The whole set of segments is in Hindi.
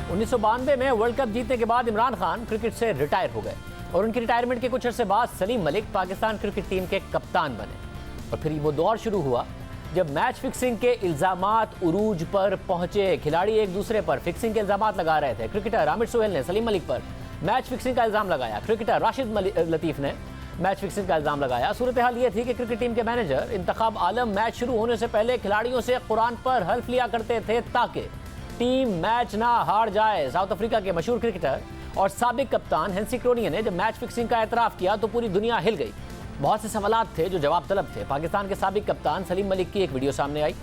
1992 में वर्ल्ड कप जीतने के बाद इमरान खान क्रिकेट से रिटायर हो गए और उनकी रिटायरमेंट के कुछ अर्से बाद सलीम मलिक पाकिस्तान क्रिकेट टीम के कप्तान बने। और फिर वो दौर शुरू हुआ जब मैच फिक्सिंग के इल्जामात उरूज पर पहुंचे। खिलाड़ी एक दूसरे पर फिक्सिंग के इल्जामात लगा रहे थे। क्रिकेटर आमिर सुहेल ने सलीम मलिक पर मैच फिक्सिंग का इल्जाम लगाया। क्रिकेटर राशिद लतीफ ने मैच फिक्सिंग का इल्जाम लगाया। सूरत हाल ये थी कि क्रिकेट टीम के मैनेजर इंतखाब आलम मैच शुरू होने से पहले खिलाड़ियों से कुरान पर हल्फ लिया करते थे ताकि टीम मैच ना हार जाए। साउथ अफ्रीका के मशहूर क्रिकेटर और साबिक कप्तान हेंसी क्रोनिया ने जब मैच फिक्सिंग का एतराफ़ किया तो पूरी दुनिया हिल गई। बहुत से सवालात थे जो जवाब तलब थे। पाकिस्तान के साबिक कप्तान सलीम मलिक की एक वीडियो सामने आई।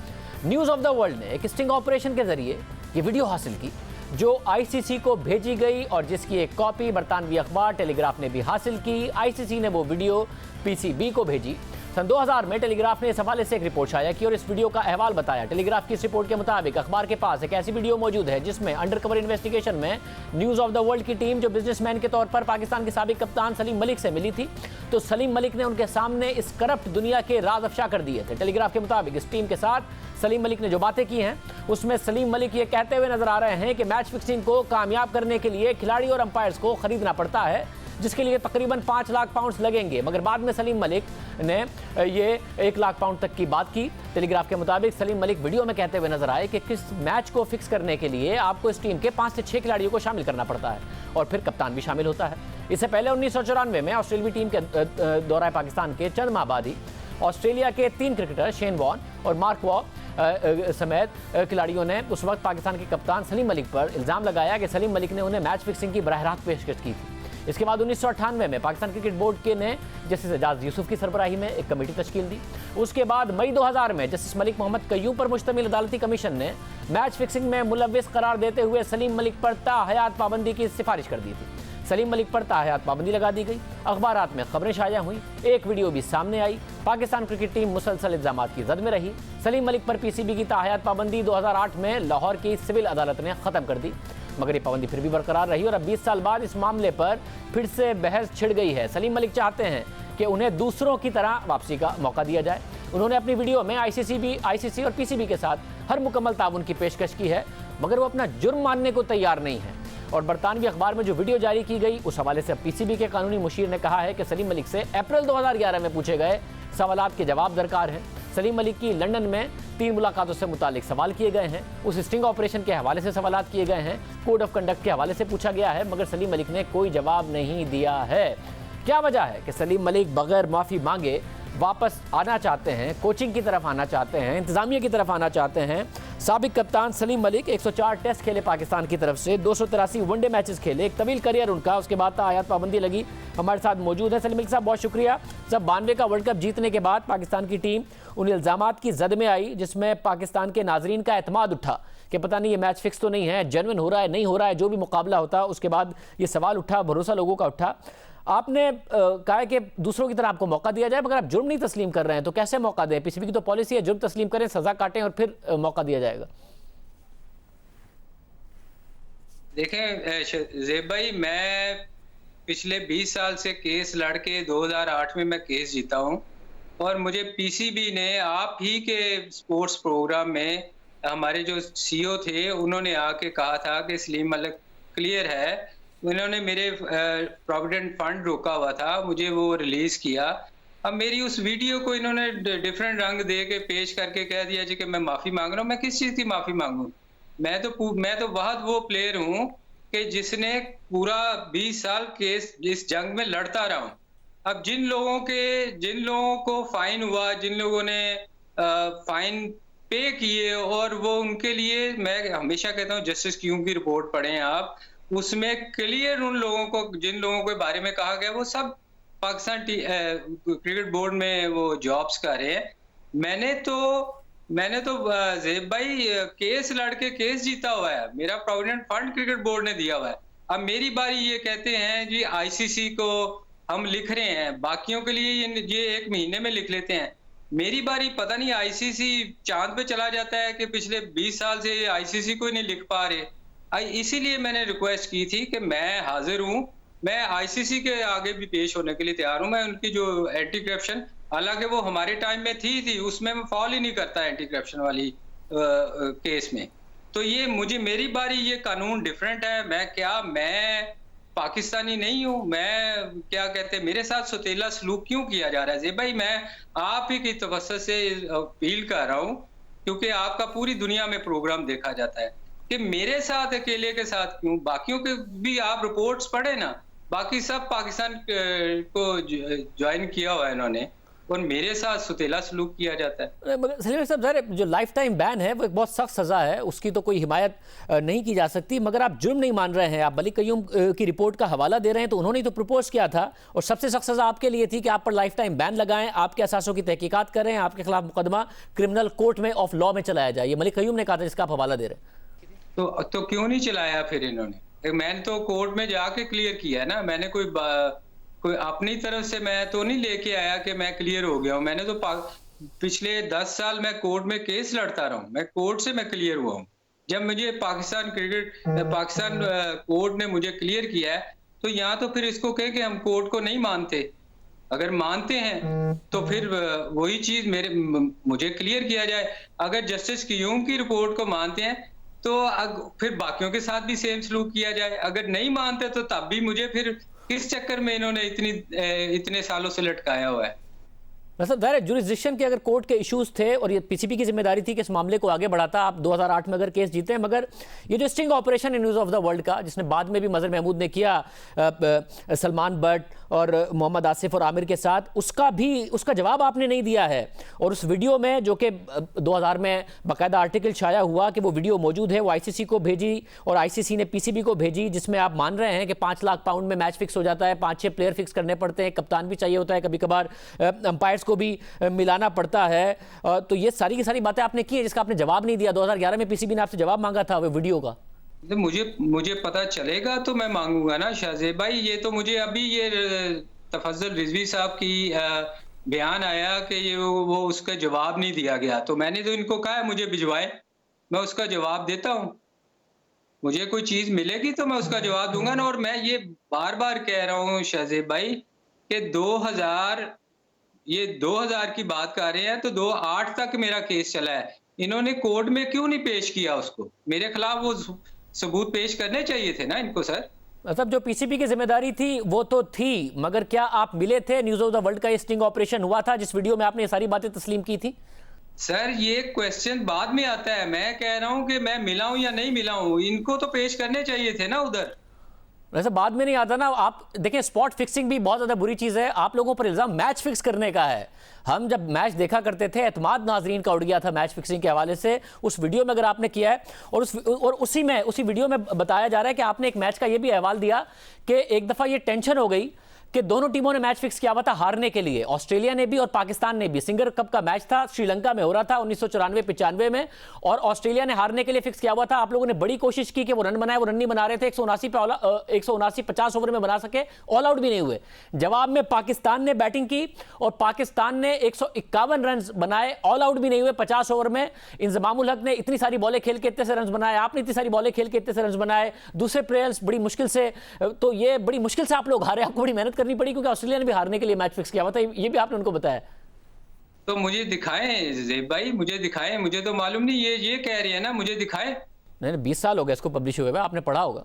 न्यूज़ ऑफ द वर्ल्ड ने एक स्टिंग ऑपरेशन के जरिए ये वीडियो हासिल की जो आईसीसी को भेजी गई और जिसकी एक कॉपी बरतानवी अखबार टेलीग्राफ ने भी हासिल की। आईसीसी ने वो वीडियो पीसीबी को भेजी। सन 2000 में टेलीग्राफ ने इस हवाले से एक रिपोर्ट शाया की और इस वीडियो का अहवाल बताया। टेलीग्राफ की इस रिपोर्ट के मुताबिक अखबार के पास एक ऐसी वीडियो मौजूद है जिसमें अंडरकवर इन्वेस्टिगेशन में न्यूज़ ऑफ द वर्ल्ड की टीम जो बिजनेसमैन के तौर पर पाकिस्तान के साबिक कप्तान सलीम मलिक से मिली थी तो सलीम मलिक ने उनके सामने इस करप्ट दुनिया के राज अफशा कर दिए थे। टेलीग्राफ के मुताबिक इस टीम के साथ सलीम मलिक ने जो बातें की हैं उसमें सलीम मलिक ये कहते हुए नजर आ रहे हैं कि मैच फिक्सिंग को कामयाब करने के लिए खिलाड़ी और अंपायर्स को खरीदना पड़ता है जिसके लिए तकरीबन 5 लाख पाउंड लगेंगे। मगर बाद में सलीम मलिक ने ये 1 लाख पाउंड तक की बात की। टेलीग्राफ के मुताबिक सलीम मलिक वीडियो में कहते हुए नजर आए कि किस मैच को फिक्स करने के लिए आपको इस टीम के 5 से 6 खिलाड़ियों को शामिल करना पड़ता है और फिर कप्तान भी शामिल होता है। इससे पहले 1994 में ऑस्ट्रेलियाई टीम के दौरा पाकिस्तान के चंद माह बाद ही ऑस्ट्रेलिया के 3 क्रिकेटर शेन वॉर्न और मार्क वॉ समेत खिलाड़ियों ने उस वक्त पाकिस्तान के कप्तान सलीम मलिक पर इल्ज़ाम लगाया कि सलीम मलिक ने उन्हें मैच फिक्सिंग की बराह रास्त पेशकश की थी। इसके बाद 1998 में पाकिस्तान क्रिकेट बोर्ड के ने जस्टिस एजाज यूसुफ की सरबराही में एक कमेटी तश्कील दी। उसके बाद मई 2000 में जस्टिस मलिक मोहम्मद कयूम पर मुश्तमिल अदालती कमीशन ने मैच फिक्सिंग में मुलव्विस करार देते हुए सलीम मलिक पर ताहयात पाबंदी की सिफारिश कर दी थी। सलीम मलिक पर ताहयात पाबंदी लगा दी गई। अखबारात में खबरें शाया हुई। एक वीडियो भी सामने आई। पाकिस्तान क्रिकेट टीम मुसलसल इल्जामात की जद में रही। सलीम मलिक पर पीसीबी की ताहयात पाबंदी 2008 में लाहौर की सिविल अदालत ने ख़त्म कर दी मगर ये पाबंदी फिर भी बरकरार रही और अब 20 साल बाद इस मामले पर फिर से बहस छिड़ गई है। सलीम मलिक चाहते हैं कि उन्हें दूसरों की तरह वापसी का मौका दिया जाए। उन्होंने अपनी वीडियो में आईसीसी और पीसीबी के साथ हर मुकम्मल ताउन की पेशकश की है मगर वो अपना जुर्म मानने को तैयार नहीं है। और बरतानवी अखबार में जो वीडियो जारी की गई उस हवाले से पीसीबी के कानूनी मुशीर ने कहा है कि सलीम मलिक से अप्रैल 2011 में पूछे गए सवालात के जवाब दरकार हैं। सलीम मलिक की लंदन में 3 मुलाकातों से मुतालिक सवाल किए गए हैं। उस स्टिंग ऑपरेशन के हवाले से सवालात किए गए हैं। कोड ऑफ कंडक्ट के हवाले से पूछा गया है मगर सलीम मलिक ने कोई जवाब नहीं दिया है। क्या वजह है कि सलीम मलिक बगैर माफ़ी मांगे वापस आना चाहते हैं, कोचिंग की तरफ आना चाहते हैं, इंतज़ामिया की तरफ आना चाहते हैं? साबिक कप्तान सलीम मलिक 104 टेस्ट खेले पाकिस्तान की तरफ से, 283 वनडे मैचेस खेले, एक तवील करियर उनका। उसके बाद आयात पाबंदी लगी। हमारे साथ मौजूद है सलीम मलिक साहब, बहुत शुक्रिया। सब 92 का वर्ल्ड कप जीतने के बाद पाकिस्तान की टीम उन इल्ज़ामात की जद में आई जिसमें पाकिस्तान के नाजरीन का एतमाद उठा कि पता नहीं ये मैच फिक्स तो नहीं है, जेन्युइन हो रहा है नहीं हो रहा है, जो भी मुकाबला होता। उसके बाद ये सवाल उठा, भरोसा लोगों का उठा। आपने कहा है कि दूसरों की तरह आपको मौका दिया जाए मगर आप जुर्म नहीं तस्लीम कर रहे हैं तो कैसे मौका दें? पीसीबी की तो पॉलिसी है जुर्म तस्लीम करें, सजा काटें और फिर मौका दिया जाएगा। देखें ज़ेब भाई, मैं पिछले 20 साल से केस लड़ के 2008 में मैं केस जीता हूं और मुझे पीसीबी ने आप ही के स्पोर्ट्स प्रोग्राम में हमारे जो सीईओ थे उन्होंने आके कहा था कि सलीम मलिक क्लियर है। उन्होंने मेरे प्रोविडेंट फंड रोका हुआ था, मुझे वो रिलीज़ किया। अब मेरी उस वीडियो को इन्होंने डिफरेंट रंग दे के पेश करके कह दिया जी कि मैं माफ़ी मांग रहा हूँ। मैं किस चीज़ की माफ़ी मांगूँ? मैं तो बहुत वो प्लेयर हूँ कि जिसने पूरा 20 साल केस इस जंग में लड़ता रहा हूँ। अब जिन लोगों को फाइन हुआ, जिन लोगों ने फाइन पे किए और वो उनके लिए, मैं हमेशा कहता हूँ जस्टिस क्यूम की रिपोर्ट पढ़ें आप, उसमें क्लियर उन लोगों को, जिन लोगों के बारे में कहा गया वो सब पाकिस्तान क्रिकेट बोर्ड में वो जॉब्स कर रहे हैं। मैंने तो ज़ेब भाई केस लड़के केस जीता हुआ है, मेरा प्रोविडेंट फंड क्रिकेट बोर्ड ने दिया हुआ है। अब मेरी बारी, ये कहते हैं जी आईसीसी को हम लिख रहे हैं, बाकियों के लिए ये 1 महीने में लिख लेते हैं। मेरी बारी पता नहीं आईसीसी चांद पे चला जाता है कि पिछले 20 साल से आईसीसी को ही नहीं लिख पा रहे। इसीलिए मैंने रिक्वेस्ट की थी कि मैं हाजिर हूँ, मैं आईसीसी के आगे भी पेश होने के लिए तैयार हूँ। मैं उनकी जो एंटी करप्शन, हालांकि वो हमारे टाइम में थी उसमें मैं फॉल ही नहीं करता एंटी करप्शन वाली केस में। तो ये मुझे मेरी बारी, ये कानून डिफरेंट है। मैं पाकिस्तानी नहीं हूँ? मैं क्या कहते हैं, मेरे साथ सौतेला सलूक क्यों किया जा रहा है? ज़ेब भाई, मैं आप ही की तवज्जो से अपील कर रहा हूँ, क्योंकि आपका पूरी दुनिया में प्रोग्राम देखा जाता है, कि मेरे साथ अकेले के साथ क्यों? बाकियों के भी आप रिपोर्ट्स पढ़े ना, बाकी सब पाकिस्तान को ज्वाइन किया हुआ है इन्होंने, और मेरे साथ सौतेला सलूक किया जाता है। मगर सलीम साहब, ज़ाहिर है जो लाइफ टाइम बैन है वो एक बहुत सख्त सज़ा है, उसकी तो कोई हिमायत नहीं की जा सकती। मगर आप जुर्म नहीं मान रहे हैं, आप मलिक कयूम की रिपोर्ट का हवाला दे रहे हैं, तो उन्होंने ही तो प्रपोज किया था और सबसे सख्त सज़ा आपके लिए थी कि आप पर लाइफ टाइम बैन लगाएं, आपके असासों की तहकीकात करें, आपके खिलाफ मुकदमा क्रिमिनल कोर्ट में ऑफ लॉ में चलाया जाए। ये मलिक कयूम ने कहा था, जिसका आप हवाला दे रहे हैं। तो क्यों नहीं चलाया फिर इन्होंने? मैंने तो कोर्ट में जाके क्लियर किया है ना। मैंने कोई अपनी तरफ से मैं तो नहीं लेके आया कि मैं क्लियर हो गया हूँ। मैंने तो पिछले 10 साल मैं कोर्ट में केस लड़ता रहा हूँ, मैं कोर्ट से मैं क्लियर हुआ हूँ। जब मुझे पाकिस्तान कोर्ट ने मुझे क्लियर किया है, तो यहाँ तो फिर इसको कहे कि हम कोर्ट को नहीं मानते। अगर मानते हैं तो फिर वही चीज मुझे क्लियर किया जाए। अगर जस्टिस क्यूम की रिपोर्ट को मानते हैं तो फिर बाकियों के साथ भी सेम सलूक किया जाए। अगर नहीं मानते तो तब भी मुझे फिर किस चक्कर में इन्होंने इतने सालों से लटकाया हुआ है? मतलब ज़ाहिर है जुरिस्डिक्शन के अगर कोर्ट के इश्यूज थे और ये पीसीबी की जिम्मेदारी थी कि इस मामले को आगे बढ़ाता। आप 2008 में अगर केस जीते हैं, मगर ये जो sting operation news of the world का, जिसने बाद में भी मजहर महमूद ने किया सलमान बट और मोहम्मद आसिफ और आमिर के साथ, उसका जवाब आपने नहीं दिया है। और उस वीडियो में जो कि 2000 में बाकायदा आर्टिकल छाया हुआ कि वो वीडियो मौजूद है, वो आईसीसी को भेजी और आईसीसी ने पीसीबी को भेजी, जिसमें आप मान रहे हैं कि 5 लाख पाउंड में मैच फिक्स हो जाता है, 5-6 प्लेयर फिक्स करने पड़ते हैं, कप्तान भी चाहिए होता है, कभी कभार अंपायर्स को भी मिलाना पड़ता है। तो ये सारी की सारी बातें आपने की है, जिसका आपने जवाब नहीं दिया। 2011 में पीसीबी ने आपसे जवाब मांगा था वो वीडियो का। तो मुझे पता चलेगा तो मैं मांगूंगा ना शाहजेब भाई। ये तो मुझे अभी ये तफज्जुल रिजवी साहब की बयान आया कि ये वो उसका जवाब नहीं दिया गया, तो मैंने तो इनको कहा है मुझे भिजवाए, मैं उसका जवाब देता हूँ। मुझे कोई चीज मिलेगी तो मैं उसका जवाब दूंगा ना। और मैं ये बार बार कह रहा हूँ शाहजेब भाई कि 2000 की बात कर रहे हैं, तो 2008 तक मेरा केस चला है। इन्होंने कोर्ट में क्यों नहीं पेश किया उसको? मेरे खिलाफ वो सबूत पेश करने चाहिए थे ना इनको सर। मतलब जो पीसीबी की जिम्मेदारी थी वो तो थी, मगर क्या आप मिले थे? न्यूज़ ऑफ द वर्ल्ड का ये स्टिंग ऑपरेशन हुआ था जिस वीडियो में आपने ये सारी बातें तस्लीम की थी। सर ये क्वेश्चन बाद में आता है। मैं कह रहा हूं कि मैं मिला हूं या नहीं मिला हूं, इनको तो पेश करने चाहिए थे ना उधर। वैसे बाद में नहीं आता ना। आप देखें, स्पॉट फिक्सिंग भी बहुत ज़्यादा बुरी चीज़ है। आप लोगों पर इल्ज़ाम मैच फिक्स करने का है। हम जब मैच देखा करते थे, एतमाद नाजरीन का उड़ गया था मैच फिक्सिंग के हवाले से। उस वीडियो में अगर आपने किया है और उसी वीडियो में बताया जा रहा है कि आपने एक मैच का ये भी अहवाल दिया कि एक दफ़ा ये टेंशन हो गई कि दोनों टीमों ने मैच फिक्स किया हुआ था हारने के लिए, ऑस्ट्रेलिया ने भी और पाकिस्तान ने भी। सिंगर कप का मैच था, श्रीलंका में हो रहा था 1994-95 में, और ऑस्ट्रेलिया ने हारने के लिए फिक्स किया हुआ था। आप लोगों ने बड़ी कोशिश की कि वो रन बनाए, वो रन नहीं बना रहे थे। 179 50 ओवर में बना सके, ऑल आउट भी नहीं हुए। जवाब में पाकिस्तान ने बैटिंग की और पाकिस्तान ने 151 रन बनाए, ऑल आउट भी नहीं हुए 50 ओवर में। इंजमामुल हक ने इतनी सारी बॉलें खेल के इतने से रन बनाए, आपने इतनी सारी बॉलें खेल के इतने से रन बनाए, दूसरे प्लेयर्स बड़ी मुश्किल से। तो ये बड़ी मुश्किल से आप लोग हारे, आपको बड़ी मेहनत करनी पड़ी, क्योंकि ऑस्ट्रेलिया ने भी हारने के लिए मैच फिक्स किया हुआ था। ये भी आपने उनको बताया। तो मुझे दिखाएं ज़ेब भाई, मुझे दिखाएं। मुझे तो मालूम नहीं, ये कह रही है ना, मुझे दिखाएं। नहीं, 20 साल हो गए इसको पब्लिश हुए, आपने पढ़ा होगा।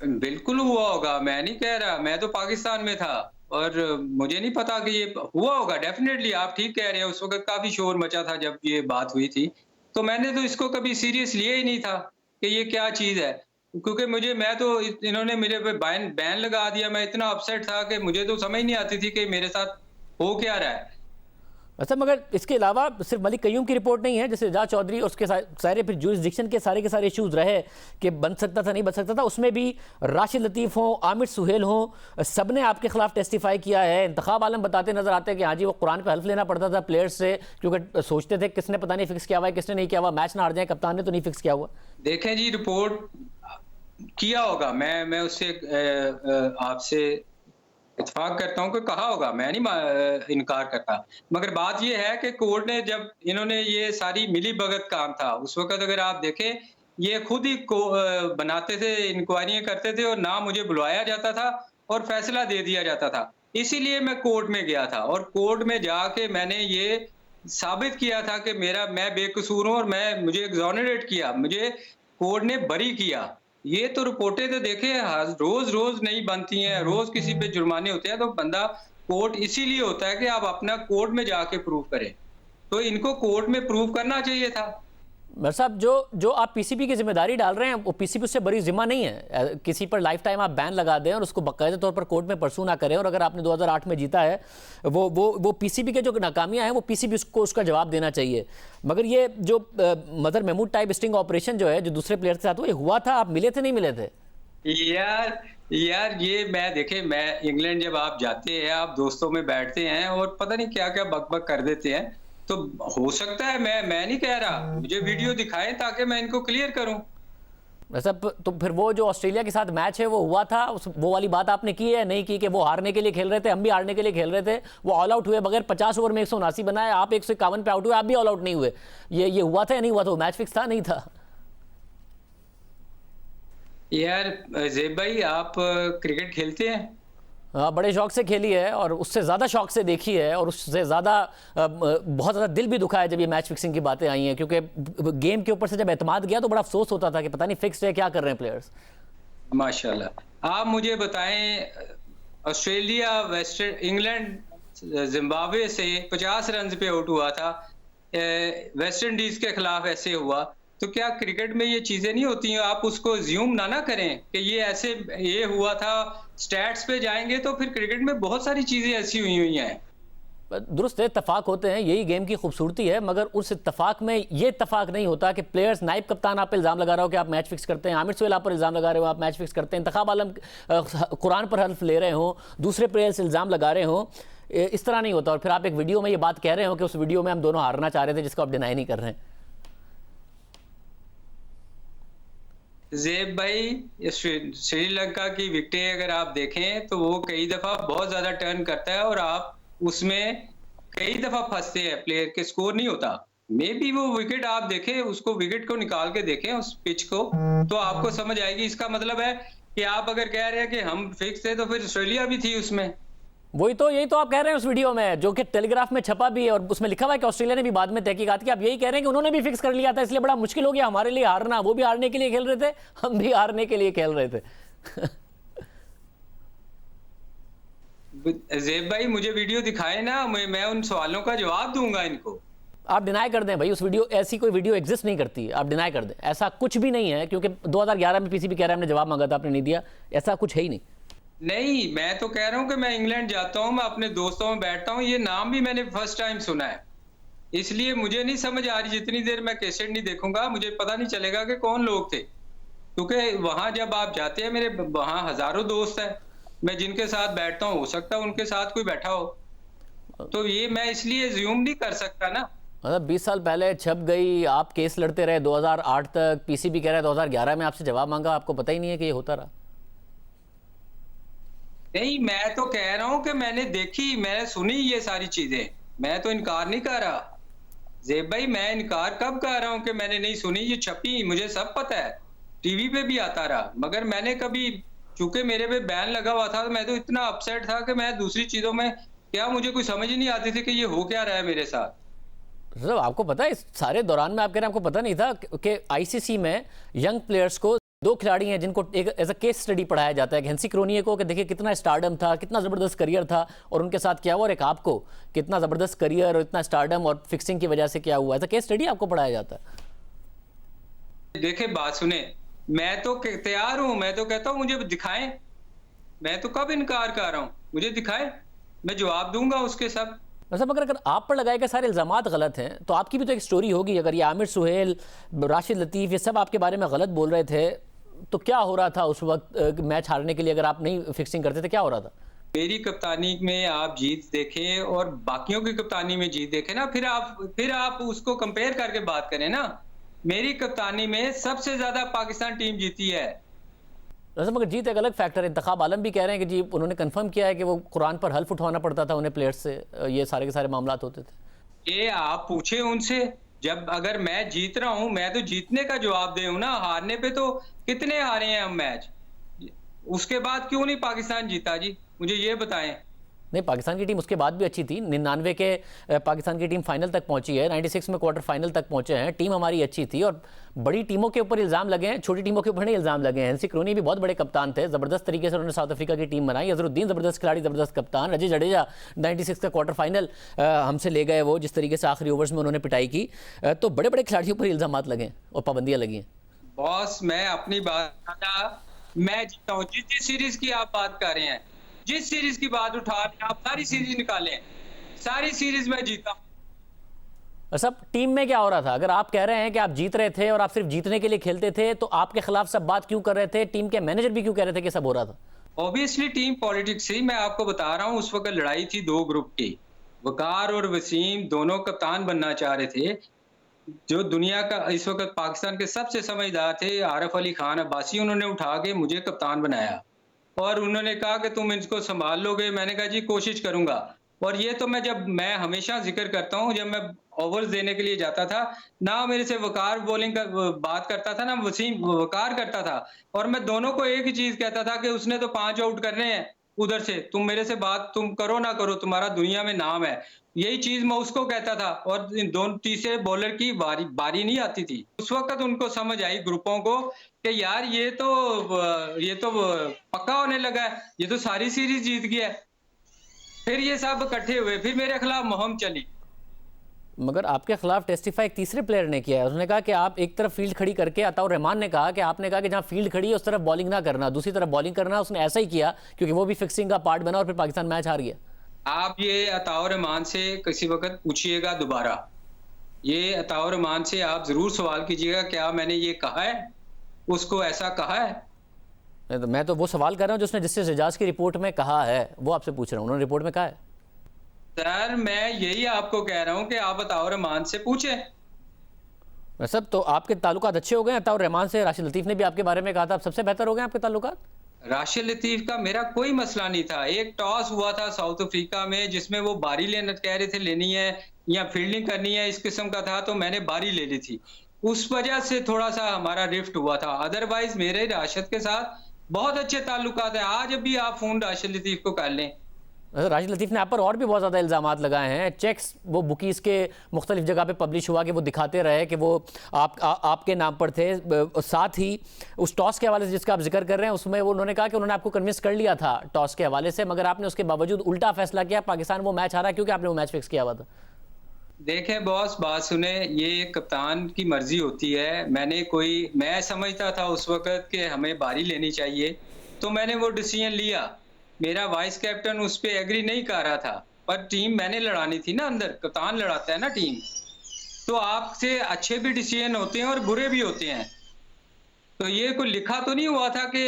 बिल्कुल हुआ होगा, मैं नहीं कह रहा। मैं तो पाकिस्तान में था और मुझे नहीं पता कि ये हुआ होगा। डेफिनेटली आप ठीक कह रहे हैं, उस वक्त काफी शोर मचा था जब ये बात हुई थी। तो मैंने तो इसको कभी सीरियस लिया ही नहीं था कि ये क्या चीज है, क्योंकि इन्होंने मेरे पे बैन लगा दिया। मैं इतना अपसेट था कि मुझे तो समझ नहीं आती थी कि मेरे साथ हो क्या रहा है। अच्छा, मगर इसके अलावा सिर्फ मलिक कयूम की रिपोर्ट नहीं है, जैसे एजाज चौधरी और उसके सारे फिर जुरिस्डिक्शन के सारे इश्यूज रहे कि बन सकता था नहीं बन सकता था। उसमें भी राशिद लतीफ़ हों, आमिर सुहेल हों, सब ने आपके खिलाफ टेस्टिफाई किया है। इंतखाब आलम बताते नजर आते हैं कि हाँ जी, वो कुरान पे हल्फ लेना पड़ता था प्लेयर्स से, क्योंकि सोचते थे किसने पता नहीं फिक्स किया हुआ है, किसने नहीं किया हुआ, मैच ना हार जाए, कप्तान ने तो नहीं फिक्स किया हुआ। देखें जी, रिपोर्ट किया होगा, मैं उससे आपसे इत्तेफाक करता हूं कि कहा होगा, मैं नहीं इनकार करता। मगर बात यह है कि कोर्ट ने जब इन्होंने ये सारी मिली भगत काम था, उस वक्त अगर आप देखें, ये खुद ही बनाते थे, इंक्वायरियां करते थे और ना मुझे बुलवाया जाता था और फैसला दे दिया जाता था। इसीलिए मैं कोर्ट में गया था और कोर्ट में जाके मैंने ये साबित किया था कि मैं बेकसूर हूं और मुझे एग्जोनरेट किया, मुझे कोर्ट ने बरी किया। ये तो रिपोर्टें तो देखें, रोज रोज नहीं बनती हैं, रोज किसी पे जुर्माने होते हैं। तो बंदा कोर्ट इसीलिए होता है कि आप अपना कोर्ट में जाके प्रूव करें। तो इनको कोर्ट में प्रूव करना चाहिए था। मेरे साहब, जो जो आप पीसीबी की जिम्मेदारी डाल रहे हैं वो पीसीबी उससे बड़ी जिम्मा नहीं है। किसी पर लाइफ टाइम आप बैन लगा दें और उसको बाकायदे तौर पर कोर्ट में परसू ना करें, और अगर आपने 2008 में जीता है, वो पीसीबी के जो नाकामियां हैं वो पीसीबी उसको उसका जवाब देना चाहिए। मगर ये जो मदर महमूद टाइप स्टिंग ऑपरेशन जो है, जो दूसरे प्लेयर के साथ वो, ये हुआ था, आप मिले थे नहीं मिले थे? यार ये मैं इंग्लैंड जब आप जाते हैं, आप दोस्तों में बैठते हैं और पता नहीं क्या क्या बक कर देते हैं। तो हो सकता है, मैं नहीं कह रहा, मुझे वीडियो दिखाएं ताकि मैं इनको क्लियर करूं। वैसा तो फिर वो जो ऑस्ट्रेलिया के साथ मैच है वो हुआ था, वो वाली बात आपने की है नहीं की कि वो हारने के लिए खेल रहे थे, हम भी हारने के लिए खेल रहे थे, वो ऑल आउट हुए बगैर 50 ओवर में 179 बनाए, आप 151 पे आउट हुए, आप भी ऑल आउट नहीं हुए। ये हुआ था या नहीं हुआ था? वो मैच फिक्स था नहीं था? यार ज़ेब भाई, आप क्रिकेट खेलते हैं? हाँ, बड़े शौक से खेली है और उससे ज़्यादा शौक से देखी है, और उससे ज़्यादा बहुत ज़्यादा दिल भी दुखा है जब ये मैच फिक्सिंग की बातें आई हैं, क्योंकि गेम के ऊपर से जब एतमाद गया तो बड़ा अफसोस होता था कि पता नहीं फिक्स है, क्या कर रहे हैं प्लेयर्स। माशाल्लाह। आप मुझे बताएं, ऑस्ट्रेलिया इंग्लैंड जिम्बाब्वे से 50 रन पे आउट हुआ था, वेस्ट इंडीज के खिलाफ ऐसे हुआ। तो क्या क्रिकेट में ये चीजें नहीं होती हैं? आप उसको ज्यूम ना करें कि ये हुआ था। स्टैट्स पे जाएंगे तो फिर क्रिकेट में बहुत सारी चीजें ऐसी हुई हैं। दुरुस्त है, इत्तफाक होते हैं, यही गेम की खूबसूरती है, मगर उस इत्तफाक में ये इत्तफाक नहीं होता कि प्लेयर्स, नाइब कप्तान आप पे इल्ज़ाम लगा रहा हो कि आप मैच फिक्स करते हैं, आमिर सुहेल आप पर इल्ज़ाम लगा रहे हो आप मैच फिक्स करते हैं, इंतखाब आलम कुरान पर हल्फ ले रहे हो, दूसरे प्लेयर्स इल्ज़ाम लगा रहे हो। इस तरह नहीं होता। और फिर आप एक वीडियो में ये बात कह रहे हो कि उस वीडियो में हम दोनों हारना चाह रहे थे, जिसको आप डिनाई नहीं कर रहे हैं। ज़ेब भाई, श्रीलंका की विकेटें अगर आप देखें तो वो कई दफा बहुत ज्यादा टर्न करता है और आप उसमें कई दफा फंसते हैं, प्लेयर के स्कोर नहीं होता। मे बी वो विकेट आप देखें, उसको विकेट को निकाल के देखें उस पिच को, तो आपको समझ आएगी। इसका मतलब है कि आप अगर कह रहे हैं कि हम फिक्स थे तो फिर ऑस्ट्रेलिया भी थी उसमें। यही तो आप कह रहे हैं उस वीडियो में, जो कि टेलीग्राफ में छपा भी है, और उसमें लिखा हुआ है कि ऑस्ट्रेलिया ने भी बाद में तहकीकात की। आप यही कह रहे हैं कि उन्होंने भी फिक्स कर लिया था, इसलिए बड़ा मुश्किल हो गया हमारे लिए हारना। वो भी हारने के लिए खेल रहे थे, हम भी हारने के लिए खेल रहे थे। ज़ेब भाई, मुझे वीडियो दिखाए ना, मैं उन सवालों का जवाब दूंगा इनको। आप डिनाई कर दें भाई, उस वीडियो, ऐसी कोई वीडियो एग्जिस्ट नहीं करती, आप डिनाई कर दें, ऐसा कुछ भी नहीं है, क्योंकि 2011 में पीसीबी कह रहा है हमने जवाब मांगा था, आपने नहीं दिया, ऐसा कुछ है ही नहीं। नहीं, मैं तो कह रहा हूं कि मैं इंग्लैंड जाता हूं, मैं अपने दोस्तों में बैठता हूं, ये नाम भी मैंने फर्स्ट टाइम सुना है, इसलिए मुझे नहीं समझ आ रही। जितनी देर मैं कैसेट नहीं देखूंगा मुझे पता नहीं चलेगा कि कौन लोग थे, क्योंकि वहां जब आप जाते हैं, मेरे वहां हजारों दोस्त हैं, मैं जिनके साथ बैठता हूं, हो सकता है उनके साथ कोई बैठा हो, तो ये मैं इसलिए ज्यूम नहीं कर सकता ना। मतलब 20 साल पहले छप गई, आप केस लड़ते रहे 2008 तक, पीसीबी कह रहा है 2011 में आपसे जवाब मांगा, आपको पता ही नहीं है कि ये होता रहा। नहीं, मैं तो कह रहा हूं कि मैंने देखी, मैंने सुनी ये सारी चीजें, मैं तो इनकार नहीं कर रहा। ज़ेब भाई, मैं इनकार कब कर रहा हूं कि मैंने नहीं सुनी? ये छपी, मुझे सब पता है, टीवी पे भी आता रहा, मगर मैंने कभी, चूंकि मेरे पे बैन लगा हुआ था, तो मैं तो इतना अपसेट था कि मैं दूसरी चीजों में क्या, मुझे कोई समझ ही नहीं आती थी कि ये हो क्या रहा है मेरे साथ। मतलब आपको पता है, इस सारे दौरान में आप कह रहे हैं आपको पता नहीं था कि आईसीसी में यंग प्लेयर्स को 2 खिलाड़ी हैं जिनको एक एज अ केस स्टडी पढ़ाया जाता है, हेंसी क्रोनिये को, कि देखिए कितना स्टारडम था, कितना ज़बरदस्त करियर था और उनके साथ क्या हुआ, और एक आपको कितना ज़बरदस्त करियर और इतना स्टारडम और फिक्सिंग की वजह से क्या हुआ, एज अ केस स्टडी आपको पढ़ाया जाता है। देखिए, बात सुने, मैं तो तैयार हूं, मैं तो कहता हूं मुझे दिखाएं, मैं तो कब इनकार कर रहा हूं, मुझे दिखाएं, मैं जवाब दूंगा उसके सब। वैसे अगर आप पर लगाए गए सारे इल्ज़ामात गलत हैं तो आपकी भी तो एक स्टोरी होगी। अगर ये आमिर सुहेल, राशिद लतीफ़, ये सब आपके बारे में गलत बोल रहे थे तो क्या हो रहा था उस वक्त मैच हारने के लिए? अगर आप नहीं फिक्सिंग करते थे, क्या हो रहा था? मेरी कप्तानी में आप जीत देखें और बाकियों की कप्तानी में जीत देखें ना, फिर आप उसको कंपेयर करके बात करें ना। मेरी कप्तानी में सबसे ज्यादा पाकिस्तान टीम जीती है। वैसे मगर जीत एक अलग फैक्टर है। इंतखाब आलम भी कह रहे हैं कि जी उन्होंने कंफर्म किया है कि वो कुरान पर हल्फ उठवाना पड़ता था उन्हें प्लेयर्स से, ये सारे के सारे मामलात होते थे। ये आप पूछे उनसे, जब अगर मैं जीत रहा हूं, मैं तो जीतने का जवाब दे हूं ना। हारने पे तो कितने हारे हैं हम मैच, उसके बाद क्यों नहीं पाकिस्तान जीता जी, मुझे ये बताएं। नहीं, पाकिस्तान की टीम उसके बाद भी अच्छी थी। 99 के पाकिस्तान की टीम फाइनल तक पहुंची है, 96 में क्वार्टर फाइनल तक पहुंचे हैं। टीम हमारी अच्छी थी और बड़ी टीमों के ऊपर इल्ज़ाम लगे हैं, छोटी टीमों के ऊपर नहीं इल्ज़ाम लगे हैं। एनसी क्रोनी भी बहुत बड़े कप्तान थे, ज़बरदस्त तरीके से उन्होंने साउथ अफ्रीका की टीम बनाई। अजहरुद्दीन ज़बरदस्त खिलाड़ी, ज़बरदस्त कप्तान। रजी जडेजा 96 का क्वार्टर फाइनल हमसे ले गए, वो जिस तरीके से आखिरी ओवर्स में उन्होंने पिटाई की। तो बड़े बड़े खिलाड़ियों पर इल्ज़ाम लगे और पाबंदियाँ लगी हैं। बॉस, मैं अपनी बात मैं जीता हूँ। जिस सीरीज की आप बात कर रहे हैं, जिस सीरीज की बात उठा रहे हैं आप, सारी सीरीज निकालें, सारी सीरीज में जीता हूं। सब टीम में क्या हो रहा था? अगर आप कह रहे हैं कि आप जीत रहे थे और आप सिर्फ जीतने के लिए खेलते थे, तो आपके खिलाफ सब बात क्यों कर रहे थे? टीम के मैनेजर भी क्यों कह रहे थे कि सब हो रहा था? ऑब्वियसली टीम पॉलिटिक्स थी। मैं आपको बता रहा हूं, उस वक्त लड़ाई थी दो ग्रुप की। वकार और वसीम दोनों कप्तान बनना चाह रहे थे। जो दुनिया का इस वक्त पाकिस्तान के सबसे समझदार थे, आरिफ अली खान अब्बासी, उन्होंने उठा के मुझे कप्तान बनाया और उन्होंने कहा कि तुम इसको संभाल लोगे। मैंने कहा जी कोशिश करूंगा। और ये तो मैं हमेशा जिक्र करता हूं, जब मैं ओवर्स देने के लिए जाता था ना, मेरे से वकार बॉलिंग का बात करता था ना वसीम वकार करता था, और मैं दोनों को एक ही चीज कहता था कि उसने तो 5 आउट करने हैं उधर से, तुम मेरे से बात तुम करो ना करो, तुम्हारा दुनिया में नाम है। यही चीज मैं उसको कहता था। और इन दोनों तीसरे बॉलर की बारी नहीं आती थी। उस वक्त उनको समझ आई ग्रुपों को कि यार ये तो पक्का होने लगा है, ये तो सारी सीरीज जीत गया है। फिर ये सब इकट्ठे हुए, फिर मेरे खिलाफ मुहिम चली। मगर आपके खिलाफ टेस्टिफाई एक तीसरे प्लेयर ने किया है। उसने कहा कि आप एक तरफ फील्ड खड़ी करके, अताउर रहमान ने कहा कि आपने कहा कि जहां फील्ड खड़ी है उस तरफ बॉलिंग ना करना, दूसरी तरफ बॉलिंग करना। उसने ऐसा ही किया क्योंकि वो भी फिक्सिंग का पार्ट बना और फिर पाकिस्तान मैच हार गया। आप ये अताउर रहमान से किसी वक्त पूछिएगा दोबारा, ये अताउर रहमान से आप जरूर सवाल कीजिएगा क्या मैंने ये कहा है, उसको ऐसा कहा है। मैं तो वो सवाल कर रहा हूँ जिसने जस्टिस एजाज की रिपोर्ट में कहा है, वो आपसे पूछ रहा हूँ, उन्होंने रिपोर्ट में कहा है। सर मैं यही आपको कह रहा हूँ कि आप अताउर रहमान से पूछें। सब तो आपके ताल्लुकात अच्छे हो गए अताउर रहमान से। राशिद लतीफ़ ने भी आपके बारे में कहा था, अब सबसे बेहतर हो गए आपके ताल्लुकात। राशिद लतीफ का मेरा कोई मसला नहीं था। एक टॉस हुआ था साउथ अफ्रीका में जिसमें वो बारी लेना कह रहे थे, लेनी है या फील्डिंग करनी है, इस किस्म का था, तो मैंने बारी ले ली थी। उस वजह से थोड़ा सा हमारा रिफ्ट हुआ था। अदरवाइज मेरे राशिद के साथ बहुत अच्छे ताल्लुकात है। आज भी आप फोन राशिद लतीफ को कर लें। राशिद लतीफ़ ने आप पर और भी बहुत ज़्यादा इल्ज़ामात लगाए हैं। चेक्स वो बुकीज़ के मुख्तलिफ जगह पे पब्लिश हुआ कि वो दिखाते रहे कि वो आपके नाम पर थे। साथ ही उस टॉस के हवाले से जिसका आप जिक्र कर रहे हैं, उसमें वो उन्होंने कहा कि उन्होंने आपको कन्विंस कर लिया था टॉस के हवाले से, मगर आपने उसके बावजूद उल्टा फैसला किया, पाकिस्तान वो मैच हारा क्योंकि आपने वो मैच फिक्स किया हुआ था। देखें बॉस, बात सुने, ये कप्तान की मर्जी होती है। मैं समझता था उस वक्त कि हमें बारी लेनी चाहिए, तो मैंने वो डिसीजन लिया। मेरा वाइस कैप्टन उस पर एग्री नहीं कर रहा था, पर टीम मैंने लड़ानी थी ना, अंदर कप्तान लड़ाता है ना टीम। तो आपसे अच्छे भी डिसीजन होते हैं और बुरे भी होते हैं। तो ये कोई लिखा तो नहीं हुआ था कि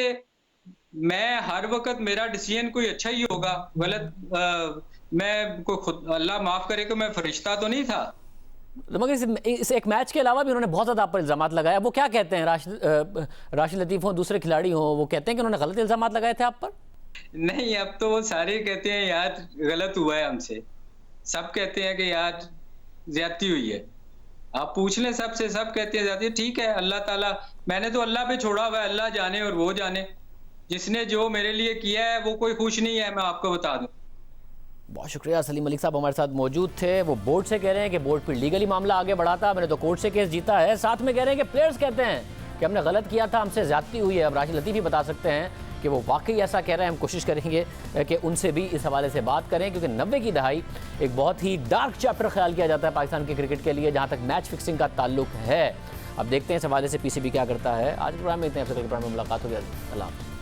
मैं हर वक्त मेरा डिसीजन कोई अच्छा ही होगा, गलत मैं कोई खुद अल्लाह माफ करे कि मैं फरिश्ता तो नहीं था। मगर इस एक मैच के अलावा भी उन्होंने बहुत ज़्यादा आप पर इल्ज़ामात लगाया। वो क्या कहते हैं, राशिद लतीफ़ हो, दूसरे खिलाड़ी हो, वो कहते हैं कि उन्होंने गलत इल्ज़ामात लगाए थे आप पर? नहीं, अब तो वो सारे कहते हैं यार गलत हुआ है हमसे। सब कहते हैं कि यार ज्यादती हुई है। आप पूछ लें सबसे, सब कहते हैं ज्यादती। ठीक है, अल्लाह ताला, मैंने तो अल्लाह पे छोड़ा हुआ है, अल्लाह जाने और वो जाने। जिसने जो मेरे लिए किया है वो कोई खुश नहीं है, मैं आपको बता दूं। बहुत शुक्रिया। सलीम मलिक साहब हमारे साथ मौजूद थे। वो बोर्ड से कह रहे हैं कि बोर्ड फिर लीगली मामला आगे बढ़ा था, मैंने तो कोर्ट से केस जीता है। साथ में कह रहे हैं कि प्लेयर्स कहते हैं कि हमने गलत किया था, हमसे ज्यादती हुई है। अब राशिद लतीफ़ ही बता सकते हैं कि वो वाकई ऐसा कह रहे हैं। हम कोशिश करेंगे कि उनसे भी इस हवाले से बात करें, क्योंकि 90 की दहाई एक बहुत ही डार्क चैप्टर ख्याल किया जाता है पाकिस्तान के क्रिकेट के लिए, जहाँ तक मैच फिक्सिंग का ताल्लुक है। अब देखते हैं इस हवाले से पीसीबी क्या करता है। आज के प्रोग्राम में इतने, प्रोग्राम में मुलाकात होगी। अल्लाह हाफ़िज़।